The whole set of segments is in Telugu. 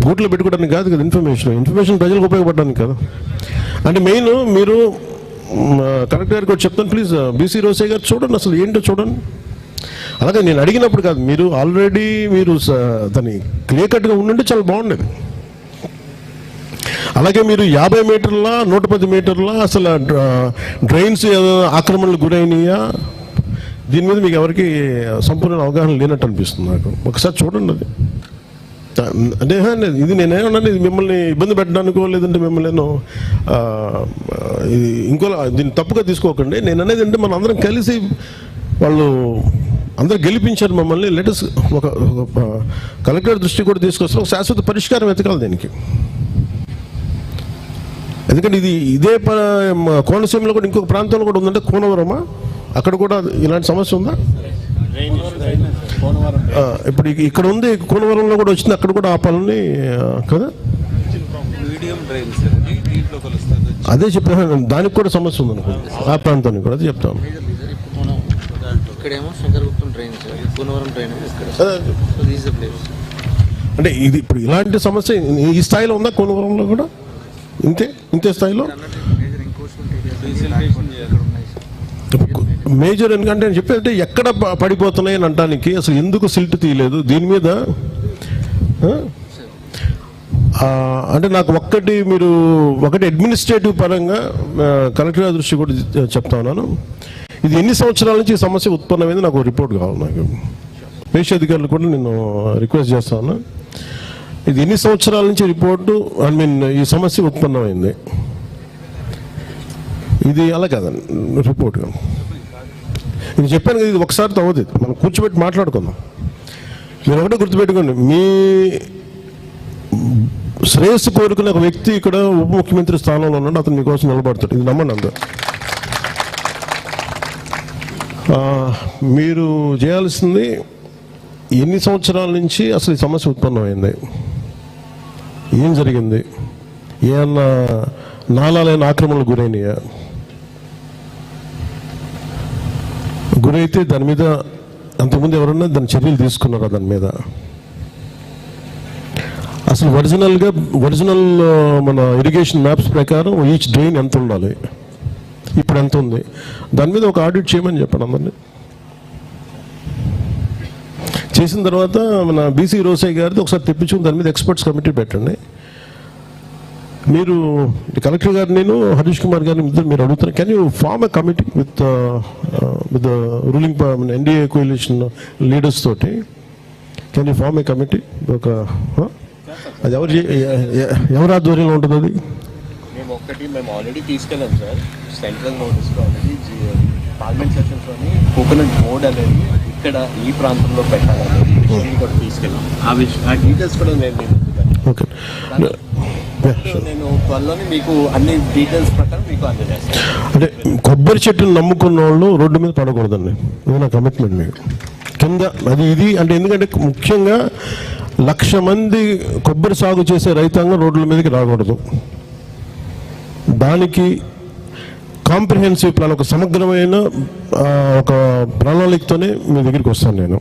గూట్లో పెట్టుకోవడానికి కాదు కదా, ఇన్ఫర్మేషన్ ప్రజలకు ఉపయోగపడడానికి కదా. అంటే మెయిన్ మీరు కలెక్టర్ గారికి కూడా చెప్తాను, ప్లీజ్ బీసీ రోసయ్య గారు చూడండి, అసలు ఏంటో చూడండి. అలాగే నేను అడిగినప్పుడు కాదు, మీరు ఆల్రెడీ మీరు దాన్ని క్లియర్ కట్గా ఉండుంటే చాలా బాగుండేది. అలాగే మీరు 50 మీటర్ల 110 మీటర్ల అసలు డ్రైన్స్ ఆక్రమణలు గురైనయా, దీని మీద మీకు ఎవరికి సంపూర్ణ అవగాహన లేనట్టు అనిపిస్తుంది నాకు. ఒకసారి చూడండి అది. అంటే ఇది నేనేమన్నా ఇది మిమ్మల్ని ఇబ్బంది పెట్టడానికో లేదంటే మిమ్మల్ని నేను ఇంకో దీన్ని తప్పుగా తీసుకోకండి. నేను అనేది అంటే మన అందరం కలిసి వాళ్ళు అందరూ గెలిపించారు మమ్మల్ని. లేటెస్ట్ ఒక కలెక్టర్ దృష్టి కూడా తీసుకొస్తే ఒక శాశ్వత పరిష్కారం వెతకాలి దీనికి. ఎందుకంటే ఇదే కోనసీమలో కూడా ఇంకొక ప్రాంతంలో కూడా ఉందంటే కూనవరమా, అక్కడ కూడా ఇలాంటి సమస్య ఉందా? ఇప్పుడు ఇక్కడ ఉంది, కూనవరంలో కూడా వచ్చింది, అక్కడ కూడా ఆపాలని కదా. అదే చెప్పాను, దానికి కూడా సమస్య ఉంది అనుకో, ఆ ప్రాంతానికి కూడా అదే చెప్తాను. అంటే ఇది ఇప్పుడు ఇలాంటి సమస్య ఈ స్థాయిలో ఉందా కూనవరంలో కూడా? ఇంతే స్థాయిలో మేజర్. ఎందుకంటే నేను చెప్పేది ఎక్కడ పడిపోతున్నాయి అని అంటానికి అసలు ఎందుకు సిల్ట్ తీయలేదు దీని మీద. అంటే నాకు ఒకటి అడ్మినిస్ట్రేటివ్ పరంగా కలెక్టర్ గారి దృష్టి కూడా చెప్తా ఉన్నాను. ఇది ఎన్ని సంవత్సరాల నుంచి ఈ సమస్య ఉత్పన్నమైంది నాకు రిపోర్ట్ కావాలి. నాకు పేషి అధికారులు కూడా నేను రిక్వెస్ట్ చేస్తాను, ఇది ఎన్ని సంవత్సరాల నుంచి రిపోర్టు ఈ సమస్య ఉత్పన్నమైంది. ఇది అలా కాదండి రిపోర్ట్. నేను చెప్పాను కదా, ఇది ఒకసారితో అవుతుంది, మనం కూర్చోబెట్టి మాట్లాడుకుందాం. మీరు ఒకటే గుర్తుపెట్టుకోండి, మీ శ్రేయస్సు కోరుకునే ఒక వ్యక్తి ఇక్కడ ఉప ముఖ్యమంత్రి స్థానంలో ఉన్నాడు, అతను మీకోసం నిలబడతాడు. ఇది నమ్మండి అందరూ. మీరు చేయాల్సింది ఎన్ని సంవత్సరాల నుంచి అసలు ఈ సమస్య ఉత్పన్నమైంది, ఏం జరిగింది, ఏమన్నా నాలాలైన ఆక్రమణలు గురైనయా, గురైతే దాని మీద అంతకుముందు ఎవరన్నా దాని చర్యలు తీసుకున్నారా, దాని మీద అసలు ఒరిజినల్ మన ఇరిగేషన్ మ్యాప్స్ ప్రకారం ఈచ్ డ్రైన్ ఎంత ఉండాలి, ఇప్పుడు ఎంత ఉంది, దాని మీద ఒక ఆడిట్ చేయమని చెప్పాను అందరినీ. చేసిన తర్వాత మన బీసీ రోసయ్య గారితో ఒకసారి తెప్పించుకుని దాని మీద ఎక్స్పర్ట్స్ కమిటీ పెట్టండి. మీరు కలెక్టర్ గారు, నేను హరీష్ కుమార్ గారిని మీరు అడుగుతున్నారు, can you form a committee with ruling NDA coalition leaders తోటి, can you form a committee? అది ఎవరి ఆధ్వర్యంలో ఉంటుంది అది? మేము ఆల్రెడీ తీసుకెళ్ళాం సార్, సెంట్రల్ నోటీస్లో ఆల్రెడీ పార్లమెంట్ సెషన్స్లోని కోకోనట్ బోర్డ్ అనేది ఇక్కడ ఈ ప్రాంతంలో పెట్టాలనేది కూడా తీసుకెళ్ళాం. ఆ డీటెయిల్స్ కూడా ఓకే, నేను త్వరలోనే మీకు అన్ని డీటెయిల్స్ ప్రకారం మీకు అందజేస్తాను. అంటే కొబ్బరి చెట్టును నమ్ముకున్న వాళ్ళు రోడ్డు మీద పడకూడదండి, ఇది నా కమిట్మెంట్ మీకు కింద. ఇది అంటే ఎందుకంటే ముఖ్యంగా 1,00,000 మంది కొబ్బరి సాగు చేసే రైతాంగం రోడ్ల మీదకి రాకూడదు. దానికి కాంప్రిహెన్సివ్ ప్లాన్, ఒక సమగ్రమైన ఒక ప్రణాళికతోనే మీ దగ్గరికి వస్తాను నేను.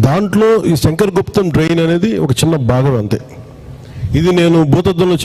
దాంట్లో ఈ శంకర్ గుప్తం డ్రైన్ అనేది ఒక చిన్న భాగం అంతే. ఇది నేను భూతద్దంలో